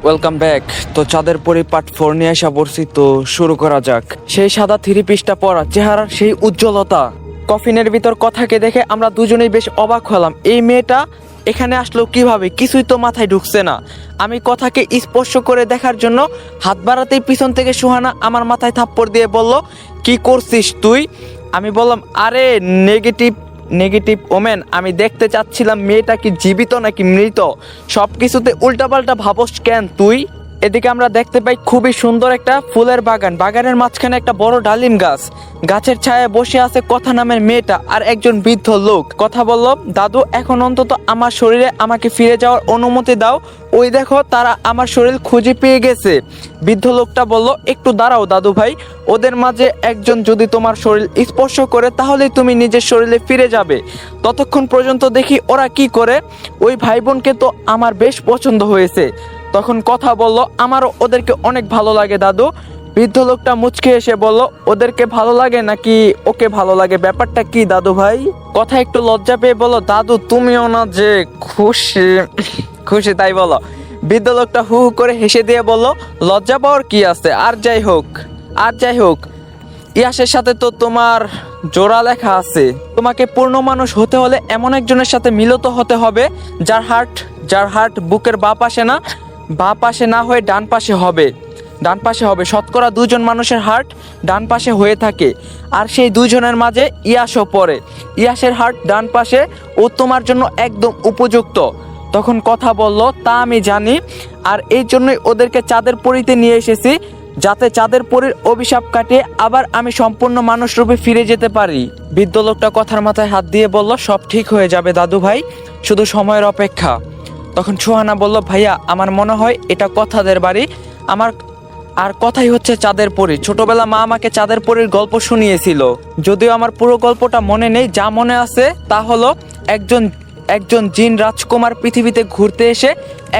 Welcome back. তো চাঁদের পরি পার্ট 4 নিয়ে আসা পড়ছি, তো শুরু করা যাক। সেই সাদা থ্রি পিসটা পরা, চেহারার সেই উজ্জ্বলতা, কফিনের ভিতর কথাকে দেখে আমরা দুজনেই বেশ অবাক হলাম। এই মেয়েটা এখানে আসলো কিভাবে, কিছুই তো মাথায় ঢুকছে না। আমি কথাকে স্পর্শ করে দেখার জন্য হাত বাড়াতেই পিছন থেকে সুহানা আমার মাথায় থাপ্পড় দিয়ে বলল, কি করছিস তুই? আমি বললাম, আরে নেগেটিভ ওমেন, আমি দেখতে চাচ্ছিলাম মেয়েটা কি জীবিত নাকি মৃত। সব কিছুতে উল্টাপাল্টা ভাবস কেন তুই? এদিকে আমরা দেখতে পাই খুবই সুন্দর একটা ফুলের বাগান, বাগানের মাঝখানে একটা বড় ডালিম গাছ, গাছের ছায়ায় বসে আছে কথা নামের মেয়েটা আর একজন বৃদ্ধ লোক। কথা বলল, দাদু এখন অন্তত আমার শরীরে আমাকে ফিরে যাওয়ার অনুমতি দাও, ওই দেখো তারা আমার শরীর খুঁজে পেয়ে গেছে। বৃদ্ধ লোকটা বলল, একটু দাঁড়াও দাদু ভাই, ওদের মাঝে একজন যদি তোমার শরীর স্পর্শ করে তাহলে তুমি নিজের শরীরে ফিরে যাবে। ততক্ষণ পর্যন্ত দেখি ওরা কি করে। ওই ভাই বোনকে তো আমার বেশ পছন্দ হয়েছে। তখন কথা বলল, আমারও ওদেরকে অনেক ভালো লাগে দাদু। বৃদ্ধ লোকটা মুচকে এসে বলল, ওদেরকে ভালো লাগে নাকি ওকে ভালো লাগে, ব্যাপারটা কি দাদু ভাই? কথা একটু লজ্জা পেয়ে বলল, দাদু তুমিও না যে খুশি খুশি তাই বলো। বৃদ্ধ লোকটা হু হু করে হেসে দিয়ে বলল, লজ্জা পাওয়ার কি আছে, আর যাই হোক ইয়াসের সাথে তো তোমার জোড়া লেখা আছে। তোমাকে পূর্ণ মানুষ হতে হলে এমন একজনের সাথে মিলিত হতে হবে যার হার্ট বুকের বাঁ পাশে না হয়ে ডান পাশে হবে। শতকরা 2 জন মানুষের হার্ট ডান পাশে হয়ে থাকে, আর সেই 2 জনের মাঝে ইয়াসও পড়ে। ইয়াসের হার্ট ডান পাশে, ও তোমার জন্য একদম উপযুক্ত। তখন কথা বলল, তা আমি জানি, আর এই জন্যই ওদেরকে চাঁদের পরীতে নিয়ে এসেছি, যাতে চাঁদের পরীর অভিশাপ কাটিয়ে আবার আমি সম্পূর্ণ মানুষ রূপে ফিরে যেতে পারি। বৃদ্ধ লোকটা কথার মাথায় হাত দিয়ে বলল, সব ঠিক হয়ে যাবে দাদু ভাই, শুধু সময়ের অপেক্ষা। তখন সুহানা বলল, ভাইয়া আমার মনে হয় এটা কথাদের বাড়ি, আর কথাই হচ্ছে চাঁদের পরী। ছোটবেলা মা আমাকে চাঁদের পরীর গল্প শুনিয়েছিল, যদিও আমার পুরো গল্পটা মনে নেই। যা মনে আছে তা হলো একজন জিন রাজকুমার পৃথিবীতে ঘুরতে এসে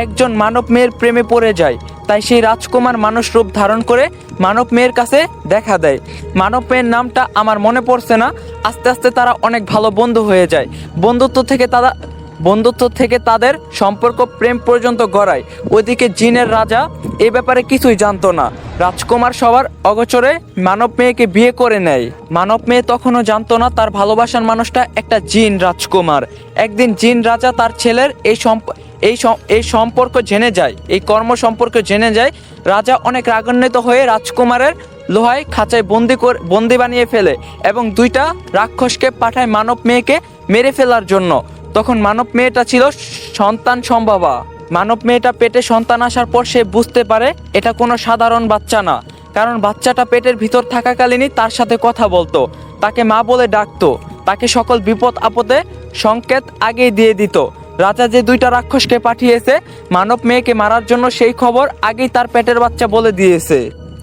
একজন মানব মেয়ের প্রেমে পড়ে যায়। তাই সেই রাজকুমার মানুষ রূপ ধারণ করে মানব মেয়ের কাছে দেখা দেয়। মানব মেয়ের নামটা আমার মনে পড়ছে না। আস্তে আস্তে তারা অনেক ভালো বন্ধু হয়ে যায়। বন্ধুত্ব থেকে তাদের সম্পর্ক প্রেম পর্যন্ত গড়ায়। ওইদিকে জিনের রাজা এ ব্যাপারে কিছুই জানতো না। রাজকুমার সবার অগোচরে মানব মেয়েকে বিয়ে করে নেয়। মানব মেয়ে তখনও জানতো না তার ভালোবাসার মানুষটা একটা জিন রাজকুমার। একদিন জিন রাজা তার ছেলের এই সম্পর্ক জেনে যায়, এই কর্ম সম্পর্কে জেনে যায়। রাজা অনেক রাগান্বিত হয়ে রাজকুমারের লোহায় খাঁচায় বন্দি বানিয়ে ফেলে এবং 2টা রাক্ষসকে পাঠায় মানব মেয়েকে মেরে ফেলার জন্য। তখন মানব মেয়েটা ছিল সন্তান সম্ভবা। মানব মেয়েটা পেটে সন্তান আসার পর সে বুঝতে পারে এটা কোনো সাধারণ বাচ্চা না, কারণ বাচ্চাটা পেটের ভিতর থাকাকালীনই তার সাথে কথা বলতো, তাকে মা বলে ডাকতো, তাকে সকল বিপদ আপদে সংকেত আগেই দিয়ে দিত। রাজা যে 2টা রাক্ষসকে পাঠিয়েছে মানব মেয়েকে মারার জন্য, সেই খবর আগেই তার পেটের বাচ্চা বলে দিয়েছে।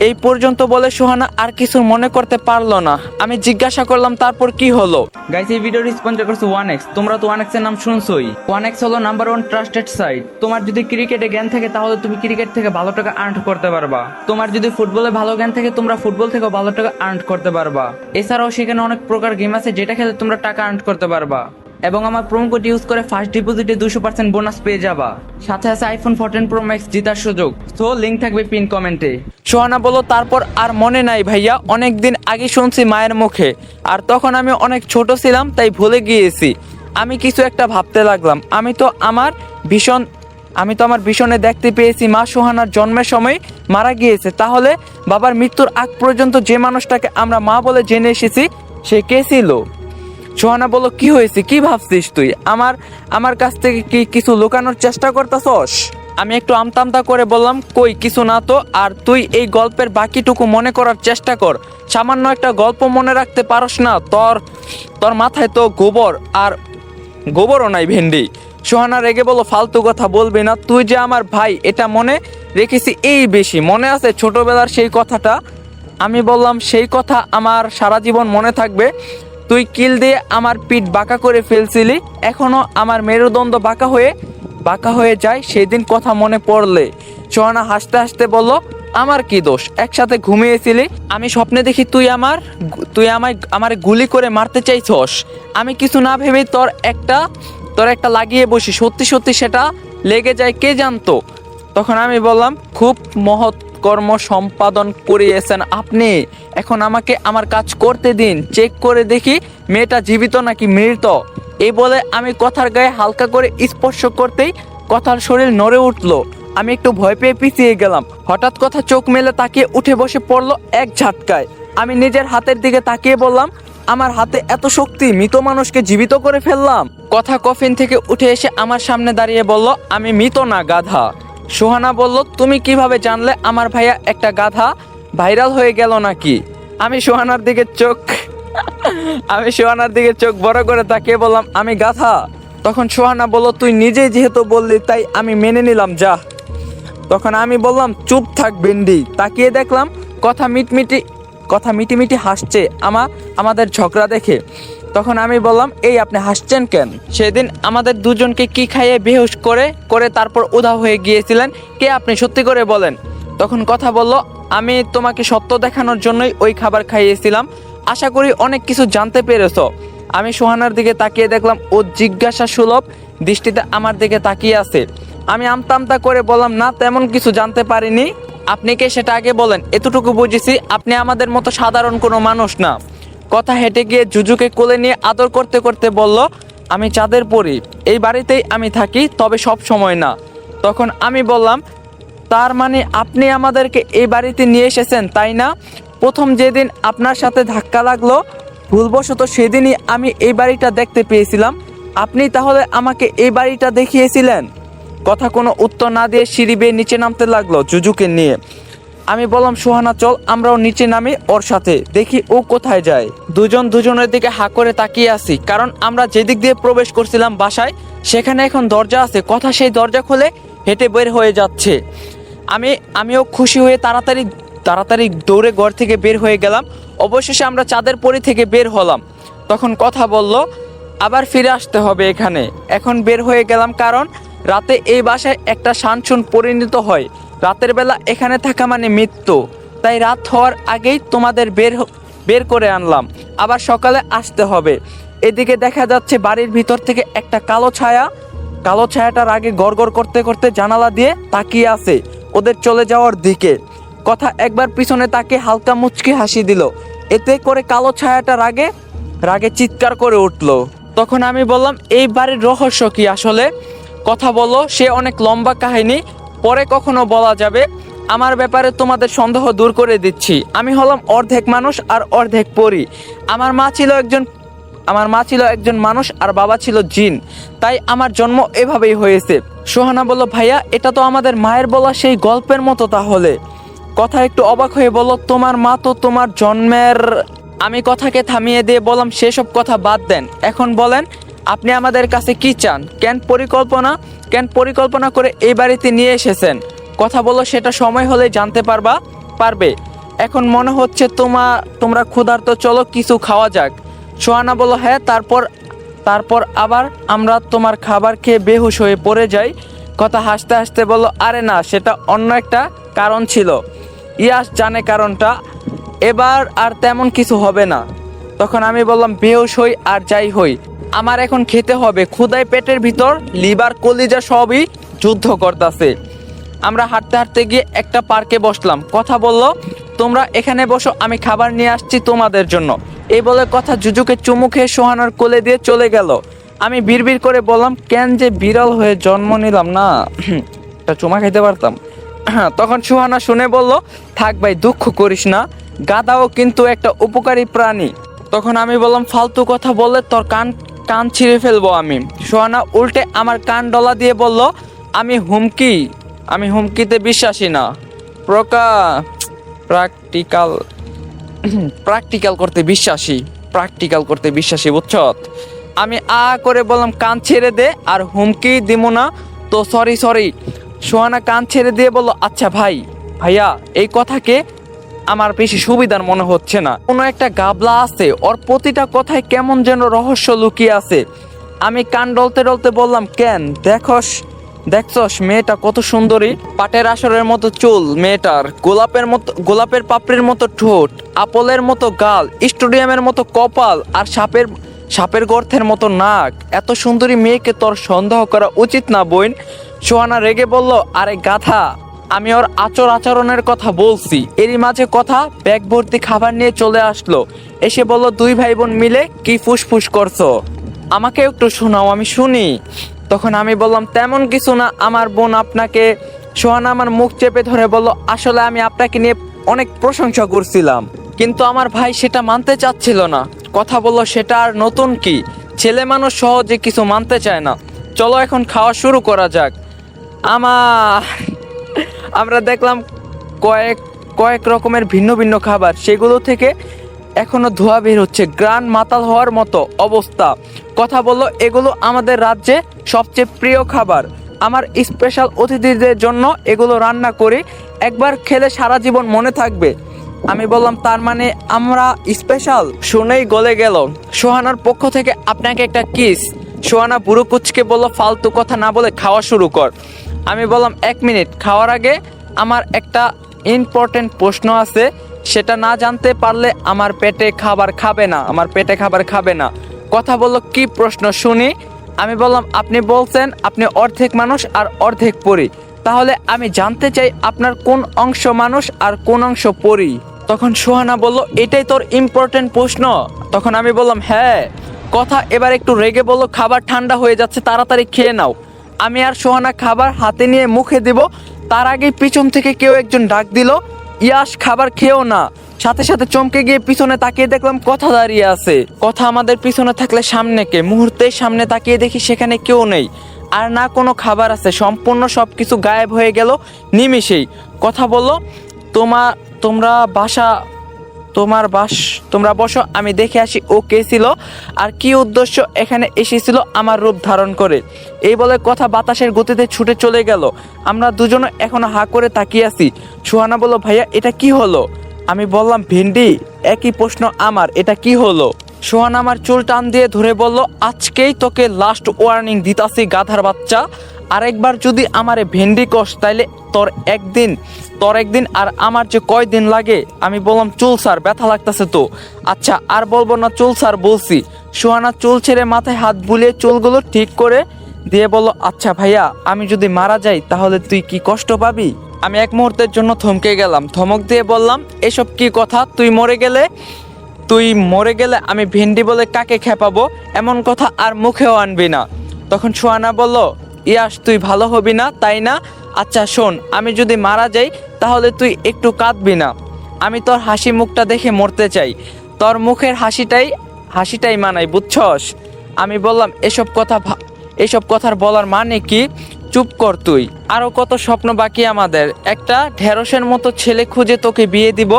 এই পর্যন্ত বলে সুহানা আর কিছু মনে করতে পারলো না। আমি জিজ্ঞাসা করলাম, তারপর কি হলো? গাইস, এই ভিডিওটি স্পন্সর করছে 1x। তোমরা তো 1x এর নাম শুনছোই। 1x হলো নাম্বার 1 ট্রাস্টেড সাইট। তোমার যদি ক্রিকেটে জ্ঞান থাকে তাহলে তুমি ক্রিকেট থেকে ভালো টাকা আর্ন করতে পারবা। তোমার যদি ফুটবলে ভালো জ্ঞান থাকে তোমরা ফুটবল থেকে ভালো টাকা আর্ন করতে পারবা। এছাড়াও সেখানে অনেক প্রকার গেম আছে যেটা খেলে তোমরা টাকা আর্ন করতে পারবা। এবং আমার প্রোমো কোড ইউজ করে ফার্স্ট ডিপোজিটে 200% বোনাস পেয়ে যাবা। সাথে আছে আইফোন 14 প্রো ম্যাক্স জেতার সুযোগ। তো লিংক থাকবে পিন কমেন্টে। সোহানা বলল, তারপর আর মনে নাই ভাইয়া, অনেকদিন আগে শুনছি মায়ের মুখে, আর তখন আমি অনেক ছোট ছিলাম তাই ভুলে গিয়েছি। আমি কিছু একটা ভাবতে লাগলাম। আমি তো আমার ভীষণে দেখতে পেয়েছি মা সোহানার জন্মের সময় মারা গিয়েছে। তাহলে বাবার মৃত্যুর আগ পর্যন্ত যে মানুষটাকে আমরা মা বলে জেনে এসেছি সে কে ছিল? সোহানা বলল, কি হয়েছে, কি ভাবছিস তুই? আমার কাছ থেকে কি কিছু লুকানোর চেষ্টা করতেছস? আমি একটু আমতা করে বললাম, কই কিছু না তো। আর তুই এই গল্পের বাকিটুকু মনে করার চেষ্টা কর। সামান্য একটা গল্প মনে রাখতে পারস না? তোর মাথায় তো গোবরও নাই ভেন্ডি। সোহানা রেগে বলল, ফালতু কথা বলবি না, তুই যে আমার ভাই এটা মনে রেখেছি এই বেশি। মনে আছে ছোটবেলার সেই কথাটা? আমি বললাম, সেই কথা আমার সারা জীবন মনে থাকবে। তুই কিল দিয়ে আমার পিঠ বাঁকা করে ফেলছিলি, এখনো আমার মেরুদণ্ড বাঁকা হয়ে যায় সেদিন কথা মনে পড়লে। সোহানা হাসতে হাসতে বলল, আমার কি দোষ? একসাথে ঘুমিয়েছিলি, আমি স্বপ্নে দেখি তুই আমায় গুলি করে মারতে চাইছস। আমি কিছু না ভেবেই তোর একটা লাগিয়ে বসি, সত্যি সেটা লেগে যায়, কে জানতো? তখন আমি বললাম, খুব মহৎ কর্ম সম্পাদন করিয়েছেন আপনি, এখন আমাকে আমার কাজ করতে দিন, চেক করে দেখি মেয়েটা জীবিত নাকি মৃত। এই বলে আমি কথার গায়ে হালকা করে স্পর্শ করতেই কথার শরীর নড়ে উঠলো। আমি একটু ভয় পেয়ে পিছিয়ে গেলাম। হঠাৎ কথা চোখ মেলে তাকিয়ে উঠে বসে পড়লো এক ঝাটকায়। আমি নিজের হাতের দিকে তাকিয়ে বললাম, আমার হাতে এত শক্তি, মৃত মানুষকে জীবিত করে ফেললাম। কথা কফিন থেকে উঠে এসে আমার সামনে দাঁড়িয়ে বলল, আমি মৃত না, গাধা। সোহানা বলল, তুমি কিভাবে জানলে আমার ভাইয়া একটা গাধা? ভাইরাল হয়ে গেল নাকি? আমি সোহানার দিকে চোখ বড় করে তাকিয়ে বললাম, আমি গাধা? তখন সোহানা বলল, তুই নিজেই যেহেতু বললি তাই আমি মেনে নিলাম, যা। তখন আমি বললাম, চুপ থাক বেন্ডি। তাকিয়ে দেখলাম কথা মিটিমিটি হাসছে আমাদের ঝগড়া দেখে। তখন আমি বললাম, এই আপনি হাসছেন কেন? সেদিন আমাদের দুজনকে কি খাইয়ে বেহুশ করে তারপর উধাও হয়ে গিয়েছিলেন, কে আপনি, সত্যি করে বলেন। তখন কথা বলল, আমি তোমাকে সত্য দেখানোর জন্যই ওই খাবার খাইয়েছিলাম। আশা করি অনেক কিছু জানতে পেরেছো। আমি সোহানার দিকে তাকিয়ে দেখলাম ও জিজ্ঞাসা সুলভ দৃষ্টিতে আমার দিকে তাকিয়ে আছে। আমি আমতা করে বললাম, না, তেমন কিছু জানতে পারিনি। আপনি কে সেটা আগে বলেন। এতটুকু বুঝেছি আপনি আমাদের মতো সাধারণ কোনো মানুষ না। কথা হেঁটে গিয়ে জুজুকে কোলে নিয়ে আদর করতে করতে বলল, আমি চাঁদের পরি, এই বাড়িতেই আমি থাকি, তবে সব সময় না। তখন আমি বললাম, তার মানে আপনি আমাদেরকে এই বাড়িতে নিয়ে এসেছেন, তাই না? প্রথম যেদিন আপনার সাথে ধাক্কা লাগলো ভুলবশত, সেদিনই আমি এই বাড়িটা দেখতে পেয়েছিলাম। আপনি তাহলে আমাকে এই বাড়িটা দেখিয়েছিলেন। কথা কোনো উত্তর না দিয়ে সিঁড়ি বেয়ে নিচে নামতে লাগলো জুজুকে নিয়ে। আমি বললাম, সোহানা চল আমরাও নিচে নামি, ওর সাথে দেখি ও কোথায় যায়। দুজনের দিকে হাঁ করে তাকিয়ে আছি, কারণ আমরা যেদিক দিয়ে প্রবেশ করছিলাম বাসায়, সেখানে এখন দরজা আছে। কথা সেই দরজা খুলে হেঁটে বের হয়ে যাচ্ছে। আমিও খুশি হয়ে তাড়াতাড়ি দৌড়ে ঘর থেকে বের হয়ে গেলাম। অবশেষে আমরা চাঁদের পরি থেকে বের হলাম। তখন কথা বলল, আবার ফিরে আসতে হবে এখানে। এখন বের হয়ে গেলাম, কারণ রাতে এই বাসায় একটা শানসুন পরিণত হয়। রাতের বেলা এখানে থাকা মানে মৃত্যু। তাই রাত হওয়ার আগেই তোমাদের বের করে আনলাম, আবার সকালে আসতে হবে। এদিকে দেখা যাচ্ছে বাড়ির ভিতর থেকে একটা কালো ছায়াটার আগে গড়গড় করতে করতে জানালা দিয়ে তাকিয়ে আছে ওদের চলে যাওয়ার দিকে। কথা একবার পিছনে তাকিয়ে হালকা মুচকি হাসি দিল। এতে করে কালো ছায়াটা রাগে চিৎকার করে উঠল। তখন আমি বললাম, এই বাড়ির রহস্য কি আসলে? কথা বলো, সে অনেক লম্বা কাহিনী, পরে কখনো বলা যাবে। আমার ব্যাপারে তোমাদের সন্দেহ দূর করে দিচ্ছি। আমি হলাম অর্ধেক মানুষ আর অর্ধেক পরী। আমার মা ছিল একজন মানুষ আর বাবা ছিল জিন, তাই আমার জন্ম এভাবেই হয়েছে। সোহানা বলল, ভাইয়া, এটা তো আমাদের মায়ের বলা সেই গল্পের মতো তাহলে। কথা একটু অবাক হয়ে বলল, তোমার মা তো তোমার জন্মের। আমি কথাকে থামিয়ে দিয়ে বললাম, সেসব কথা বাদ দেন, এখন বলেন আপনি আমাদের কাছে কি চান? কেন পরিকল্পনা করে এই বাড়িতে নিয়ে এসেছেন? কথা বলো, সেটা সময় হলে জানতে পারবে। এখন মনে হচ্ছে তোমরা ক্ষুধার্ত, চলো কিছু খাওয়া যাক। সোহানা বলল, হ্যাঁ, তারপর আবার আমরা তোমার খাবার খেয়ে বেহুশ হয়ে পড়ে যাই। কথা হাসতে হাসতে বলল, আরে না, সেটা অন্য একটা কারণ ছিল। ইয়াস জানে কারণটা, এবার আর তেমন কিছু হবে না। তখন আমি বললাম, বেহুশ হই আর যাই হই, আমার এখন খেতে হবে। ক্ষুধায় পেটের ভিতর লিভার কলিজা সবই যুদ্ধ করতেছে। আমরা হাঁটতে হাঁটতে গিয়ে একটা পার্কে বসলাম। কথা বলল, তোমরা এখানে বসো, আমি খাবার নিয়ে আসছি তোমাদের জন্য। এই বলে কথা জুজুকে চুমু খেয়ে সোহানার কোলে দিয়ে চলে গেল। আমি বিড়বিড় করে বললাম, কেন যে বিড়াল হয়ে জন্ম নিলাম না, একটা চুমা খেতে পারতাম। তখন সোহানা শুনে বলল, থাক ভাই, দুঃখ করিস না, গাধাও কিন্তু একটা উপকারী প্রাণী। তখন আমি বললাম, ফালতু কথা বললে তোর কান ছিঁড়ে ফেলবো আমি। সোহানা উল্টে আমার কান ডলা দিয়ে বলল, আমি হুমকিতে বিশ্বাসী না, প্র্যাকটিক্যাল করতে বিশ্বাসী, বুঝছ? আমি করে বললাম, কান ছেড়ে দে, আর হুমকি দিমু না তো। সরি। সোহানা কান ছেড়ে দিয়ে বলল, আচ্ছা ভাইয়া, এই কথাকে আমার বেশি সুবিধার মনে হচ্ছে না। কোনো একটা গাবলা আছে, ওর প্রতিটা কথায় কেমন যেন রহস্য লুকিয়ে আছে। আমি কান ডলতে ডলতে বললাম, কেন? দেখছস মেয়েটা কত সুন্দরী, পাটের আসরের মতো চুল মেয়েটার, গোলাপের পাপড়ির মতো ঠোঁট, আপেলের মতো গাল, স্টেডিয়ামের মতো কপাল, আর সাপের গর্তের মতো নাক। এত সুন্দরী মেয়েকে তোর সন্দেহ করা উচিত না বোন? সোহানা রেগে বলল, আরে গাধা, আমি ওর আচরণের কথা বলছি। এরই মাঝে কথা ব্যাগ ভর্তি খাবার নিয়ে চলে আসলো, এসে বলল, দুই ভাই বোন মিলে কি ফুসফুস করছো, আমাকে একটু শোনাও, আমি শুনি। তখন আমি বললাম, তেমন কিছু না, আমার বোন আপনাকে। সোহানা আমার মুখ চেপে ধরে বলল, আসলে আমি আপনাকে নিয়ে অনেক প্রশংসা করছিলাম, কিন্তু আমার ভাই সেটা মানতে চাচ্ছিল না। কথা বলল, সেটা আর নতুন কি, ছেলে মানুষ সহজে কিছু মানতে চায় না, চলো এখন খাওয়া শুরু করা যাক। আমরা দেখলাম কয়েক কয়েক রকমের ভিন্ন ভিন্ন খাবার, সেগুলো থেকে এখনো ধোঁয়া বের হচ্ছে, গ্রান মাতাল হওয়ার মতো অবস্থা। কথা বলল, এগুলো আমাদের রাজ্যে সবচেয়ে প্রিয় খাবার, আমার স্পেশাল অতিথিদের জন্য এগুলো রান্না করি, একবার খেলে সারা জীবন মনে থাকবে। আমি বললাম, তার মানে আমরা স্পেশাল? শুনেই গলে গেল। সোহানার পক্ষ থেকে আপনাকে একটা কিস। সোহানা বুড়ো কুচকে বলল, ফালতু কথা না বলে খাওয়া শুরু কর। আমি বললাম, 1 মিনিট, খাওয়ার আগে আমার একটা ইম্পর্টেন্ট প্রশ্ন আছে, সেটা না জানতে পারলে আমার পেটে খাবার খাবে না। কথা বলল, কি প্রশ্ন শুনি। আমি বললাম, আপনি বলছেন আপনি অর্ধেক মানুষ আর অর্ধেক পরী, তাহলে আমি জানতে চাই আপনার কোন অংশ মানুষ আর কোন অংশ পরী। তখন সোহানা বলল, এটাই তোর ইম্পর্টেন্ট প্রশ্ন? তখন আমি বললাম, হ্যাঁ। কথা এবার একটু রেগে বলল, খাবার ঠান্ডা হয়ে যাচ্ছে, তাড়াতাড়ি খেয়ে নাও। আমি আর সোহানা খাবার হাতে নিয়ে মুখে দিব, তার আগে পিছন থেকে কেউ একজন ডাক দিল, ইয়াস, খাবার খেও না। সাথে সাথে চমকে গিয়ে পিছনে তাকিয়ে দেখলাম কথা দাঁড়িয়ে আছে। কথা আমাদের পিছনে থাকলে সামনে কে? মুহূর্তেই সামনে তাকিয়ে দেখি সেখানে কেউ নেই, আর না কোনো খাবার আছে, সম্পূর্ণ সবকিছু গায়েব হয়ে গেল নিমিষেই। কথা বলল, তোমরা তোমরা বসো, আমি দেখে আসি ও কে ছিল আর কি উদ্দেশ্য এখানে এসেছিল আমার রূপ ধারণ করে। এই বলে কথা বাতাসের গতিতে ছুটে চলে গেল। আমরা দুজনে এখনো হা করে তাকিয়ে আছি। সোহানা বলল, ভাইয়া এটা কি হলো? আমি বললাম, ভেন্ডি, একই প্রশ্ন আমার, এটা কি হলো? সোহানা আমার চুল টান দিয়ে ধরে বলল, আজকেই তোকে লাস্ট ওয়ার্নিং দিতাছি গাধার বাচ্চা, আরেকবার যদি আমারে ভেন্ডি কষ তাইলে তোর একদিন আর আমার যে কয়দিন লাগে। আমি বললাম, চুল স্যার, ব্যথা লাগতেছে তো। আচ্ছা আর বলবো না, চুল স্যার বলছি। সোহানা চুল ছেড়ে মাথায় হাত বুলিয়ে চুলগুলো ঠিক করে দিয়ে বলল, আচ্ছা ভাইয়া, আমি যদি মারা যাই তাহলে তুই কি কষ্ট পাবি? আমি এক মুহূর্তের জন্য থমকে গেলাম, ধমক দিয়ে বললাম, এসব কি কথা? তুই মরে গেলে আমি ভেন্ডি বলে কাকে খেপাবো? এমন কথা আর মুখেও আনবি না। তখন সোহানা বলল, ইয়াস, তুই ভালো হবি না তাই না? আচ্ছা শোন, আমি যদি মারা যাই তাহলে তুই একটু কাঁদবি না, আমি তোর হাসি মুখটা দেখে মরতে চাই, তোর মুখের হাসিটাই মানাই, বুঝছস? আমি বললাম, এসব কথার বলার মানে কি? চুপ কর তুই, আরো কত স্বপ্ন বাকি আমাদের। একটা ঢেঁড়সের মতো ছেলে খুঁজে তোকে বিয়ে দিব,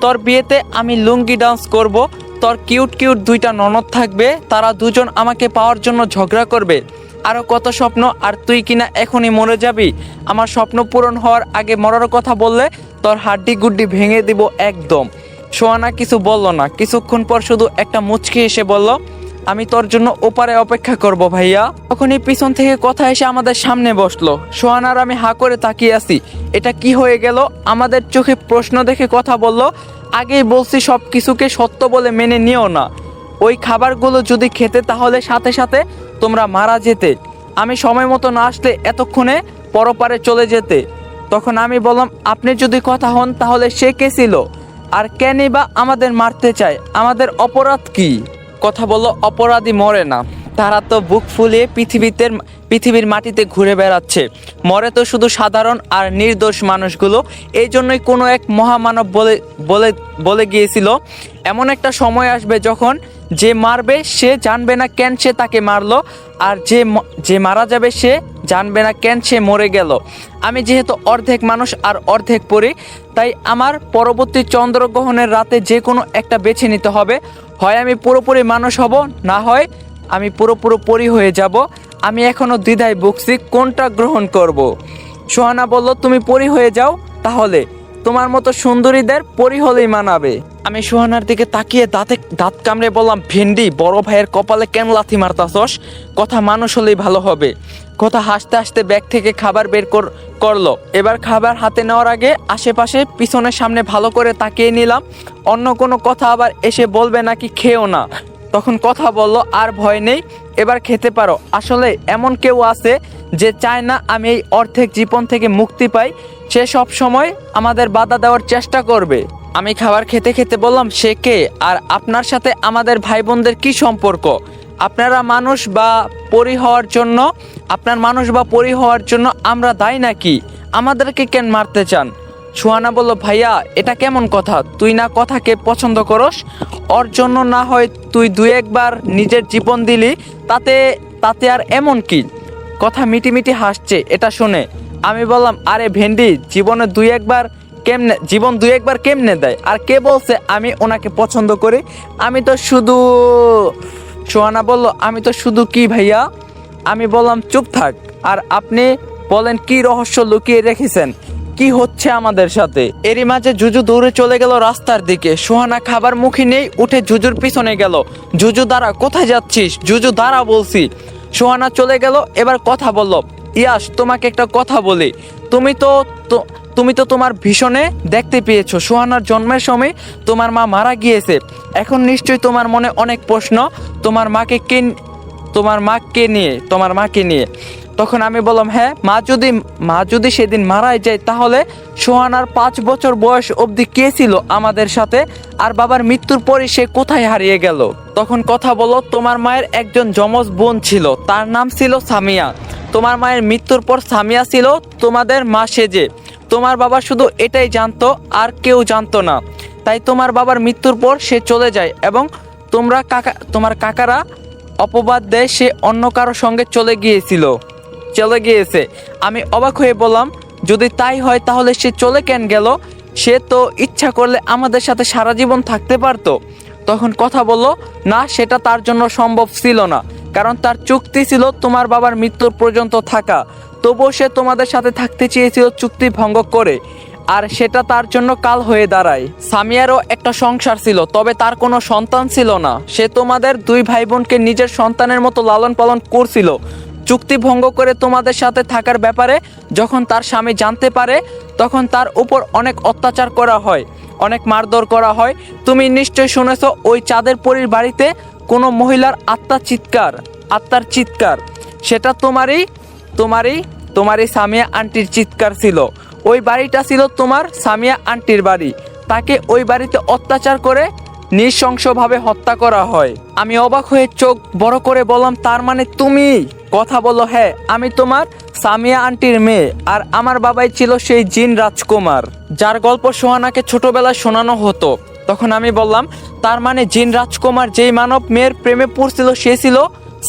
তোর বিয়েতে আমি লুঙ্গি ডান্স করব, তোর কিউট কিউট 2টা ননদ থাকবে, তারা দুজন আমাকে পাওয়ার জন্য ঝগড়া করবে। আরো কত স্বপ্ন, আর তুই কিনা এখনই মরে যাবি। আমার স্বপ্ন পূরণ হওয়ার আগে মরার কথা বললে তোর হাড্ডি গুড্ডি ভেঙে দিব একদম। সোহানা কিছু বলল না, কিছুক্ষণ পর শুধু একটা মুচকি এসে বলল, আমি তোর জন্য ওপারে অপেক্ষা করব ভাইয়া। তখনই পিছন থেকে কথা এসে আমাদের সামনে বসলো। সোহানার আমি হা করে তাকিয়ে আছি, এটা কি হয়ে গেল? আমাদের চোখে প্রশ্ন দেখে কথা বলল, আগেই বলছি সব কিছুকে সত্য বলে মেনে নিও না, ওই খাবারগুলো যদি খেতে তাহলে সাথে সাথে তোমরা মারা যেতে, আমি সময় মতো না আসলে এতক্ষণে পরপারে চলে যেতে। তখন আমি বললাম, আপনি যদি কথা হন তাহলে সে কে ছিল, আর কেনই বা আমাদের মারতে চায়? আমাদের অপরাধ কি? কথা বলল, অপরাধী মরে না, তারা তো বুক ফুলিয়ে পৃথিবীর মাটিতে ঘুরে বেড়াচ্ছে, মরে তো শুধু সাধারণ আর নির্দোষ মানুষগুলো। এই জন্যই কোনো এক মহামানব বলে গিয়েছিল, এমন একটা সময় আসবে যখন যে মারবে সে জানবে না কেন সে তাকে মারলো, আর যে মারা যাবে সে জানবে না কেন সে মরে গেল। আমি যেহেতু অর্ধেক মানুষ আর অর্ধেক পরী, তাই আমার পরবর্তী চন্দ্রগ্রহণের রাতে যে কোনো একটা বেছে নিতে হবে, হয় আমি পুরোপুরি মানুষ হব, না হয় আমি পুরোপুরি পরী হয়ে যাব। আমি এখনো দ্বিধায় ভুগছি কোনটা গ্রহণ করব। সোহানা বলল, তুমি পরী হয়ে যাও, তাহলে তোমার মতো সুন্দরীদের পরী হলেই মানাবে। আমি সোহানার দিকে তাকিয়ে দাঁত কামড়ে বললাম, ভেন্ডি, বড় ভাইয়ের কপালে কেন লাথি মারতাছস? কথা মানুষ হলেই ভালো হবে। কথা হাসতে হাসতে ব্যাগ থেকে খাবার বের করলো। এবার খাবার হাতে নেওয়ার আগে আশেপাশে পিছনে সামনে ভালো করে তাকিয়ে নিলাম, অন্য কোনো কথা আবার এসে বলবে নাকি খেও না। তখন কথা বলল, আর ভয় নেই, এবার খেতে পারো। আসলে এমন কেউ আছে যে চায় না আমি এই অর্ধেক জীবন থেকে মুক্তি পাই, সে সব সময় আমাদের বাধা দেওয়ার চেষ্টা করবে। আমি খাবার খেতে খেতে বললাম, সে কে? আর আপনার সাথে আমাদের ভাই বোনদের কি সম্পর্ক? আপনারা মানুষ বা পরি হওয়ার জন্য, আপনার মানুষ বা পরি হওয়ার জন্য আমরা দায়ী নাকি? আমাদেরকে কেন মারতে চান? সুহানা বলল, ভাইয়া এটা কেমন কথা? তুই না কথাকে পছন্দ করস, ওর জন্য না হয় তুই দুই একবার নিজের জীবন দিলি, তাতে তাতে আর এমন কি? কথা মিটি হাসছে এটা শুনে। আমি বললাম, আরে ভেন্ডি, জীবন দুই একবার কেমনে দেয়? আর কে বলছে আমি ওনাকে পছন্দ করি? আমি তো শুধু সোহানা বলল, আমি তো শুধু কি ভাইয়া? আমি বললাম, চুপ থাক। আর আপনি বলেন কি রহস্য লুকিয়ে রেখেছেন? কি হচ্ছে আমাদের সাথে? এরই মাঝে জুজু দৌড়ে চলে গেল রাস্তার দিকে। সোহানা খাবার মুখে নেই, উঠে জুজুর পিছনে গেল। জুজু দাঁড়া, কোথায় যাচ্ছিস? জুজু দাঁড়া বলছি। সোহানা চলে গেল, এবার কথা বলল, ইয়াস তোমাকে একটা কথা বলি। তুমি তো তোমার ভীষণে দেখতে পেয়েছো সোহানার জন্মের সময় তোমার মা মারা গিয়েছে। এখন নিশ্চয়ই তোমার মনে অনেক প্রশ্ন, তোমার মাকে নিয়ে। তখন আমি বললাম, হ্যাঁ, মা যদি সেদিন মারাই যায়, তাহলে সোহানার 5 বছর বয়স অবধি কে ছিল আমাদের সাথে? আর বাবার মৃত্যুর পরই সে কোথায় হারিয়ে গেল? তখন কথা বলো, তোমার মায়ের একজন যমজ বোন ছিল, তার নাম ছিল সামিয়া। তোমার মায়ের মৃত্যুর পর সামিয়া ছিল তোমাদের মা সেজে। তোমার বাবা শুধু এটাই জানতো, আর কেউ জানতো না। তাই তোমার বাবার মৃত্যুর পর সে চলে যায় এবং তোমার কাকারা অপবাদ দেয় সে অন্য কারো সঙ্গে চলে গিয়েছে। আমি অবাক হয়ে বললাম, যদি তাই হয় তাহলে সে চলে কেন গেল? সে তো ইচ্ছা করলে আমাদের সাথে সারা জীবন থাকতে পারতো। তখন কথা বলল, না, সেটা তার জন্য সম্ভব ছিল না, কারণ তার চুক্তি ছিল তোমার বাবার মৃত্যুর পর্যন্ত থাকা। তবুও সে তোমাদের সাথে থাকতে চেয়েছিল চুক্তি ভঙ্গ করে, আর সেটা তার জন্য কাল হয়ে দাঁড়ায়। সামিয়ারও একটা সংসার ছিল, তবে তার কোনো সন্তান ছিল না। সে তোমাদের 2 ভাই বোনকে নিজের সন্তানের মতো লালন পালন করছিল। চুক্তি ভঙ্গ করে তোমাদের সাথে থাকার ব্যাপারে যখন তার স্বামী জানতে পারে, তখন তার উপর অনেক অত্যাচার করা হয়, অনেক মারধর করা হয়। তুমি নিশ্চয় শুনেছো, ওই চাঁদের পরীর বাড়িতে কোনো মহিলার আত্মার চিৎকার, সেটা তোমারই সামিয়া আন্টির চিৎকার ছিল। ওই বাড়িটা ছিল তোমার সামিয়া আন্টির বাড়ি। তাকে ওই বাড়িতে অত্যাচার করে নৃশংসভাবে হত্যা করা হয়। আমি অবাক হয়ে চোখ বড় করে বললাম, তার মানে তুমি? কথা বলল, হ্যাঁ, আমি তোমার সামিয়া আন্টির মেয়ে, আর আমার বাবাই ছিল সেই জিন রাজকুমার যার গল্প সোহানাকে ছোটবেলায় শোনানো হতো। তখন আমি বললাম, তার মানে জিন রাজকুমার যেই মানব মেয়ের প্রেমে পড়ছিল সে ছিল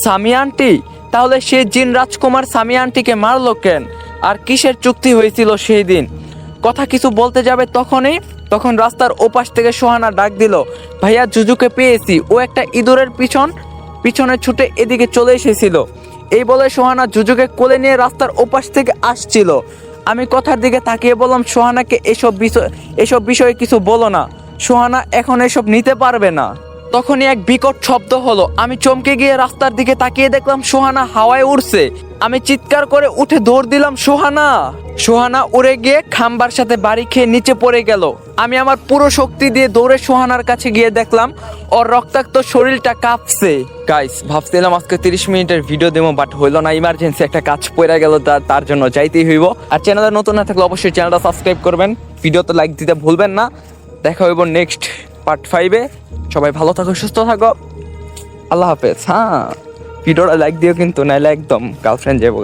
সামিয়া আন্টি? তাহলে সেই জিন রাজকুমার সামিয়া আন্টিকে মারলো কেন? আর কিসের চুক্তি হয়েছিল সেই দিন? কথা কিছু বলতে যাবে তখন রাস্তার ওপাশ থেকে সোহানা ডাক দিল, ভাইয়া, জুজুকে পেয়েছি। ও একটা ইঁদুরের পিছনে ছুটে এদিকে চলে এসেছিল। এই বলে সোহানা জুজুকে কোলে নিয়ে রাস্তার ওপাশ থেকে আসছিল। আমি কথার দিকে তাকিয়ে বললাম, সোহানাকে এসব বিষয়ে কিছু বলো না, সোহানা এখন এসব নিতে পারবে না। তখনই এক বিকট শব্দ হলো। আমি চমকে গিয়ে রাস্তার দিকে তাকিয়ে দেখলাম সোহানা হাওয়ায় উড়ছে। আমি চিৎকার করে উঠে দৌড় দিলাম, সোহানা উড়ে গিয়ে খাম্বার সাথে বাড়ি খেয়ে নিচে পড়ে গেল। আমি আমার পুরো শক্তি দিয়ে দৌড়ে সোহানার কাছে গিয়ে দেখলাম ওর রক্তাক্ত শরীরটা কাঁপছে। গাইস, ভাবছিলাম আজকে 30 মিনিটের ভিডিও দেবো, বাট হইলো না, ইমার্জেন্সি একটা কাজ পড়ে গেল, তার জন্য যাইতেই হইব। আর চ্যানেলে নতুন না থাকলে অবশ্যই চ্যানেলটা সাবস্ক্রাইব করবেন, ভিডিওতে লাইক দিতে ভুলবেন না। দেখা হইব নেক্সট পার্ট 5-এ। সবাই ভালো থাকো, সুস্থ থাকো, আল্লাহ হাফেজ। হ্যাঁ, ভিডিওটা লাইক দিও কিন্তু, নাইলে একদম গার্লফ্রেন্ড যাবো।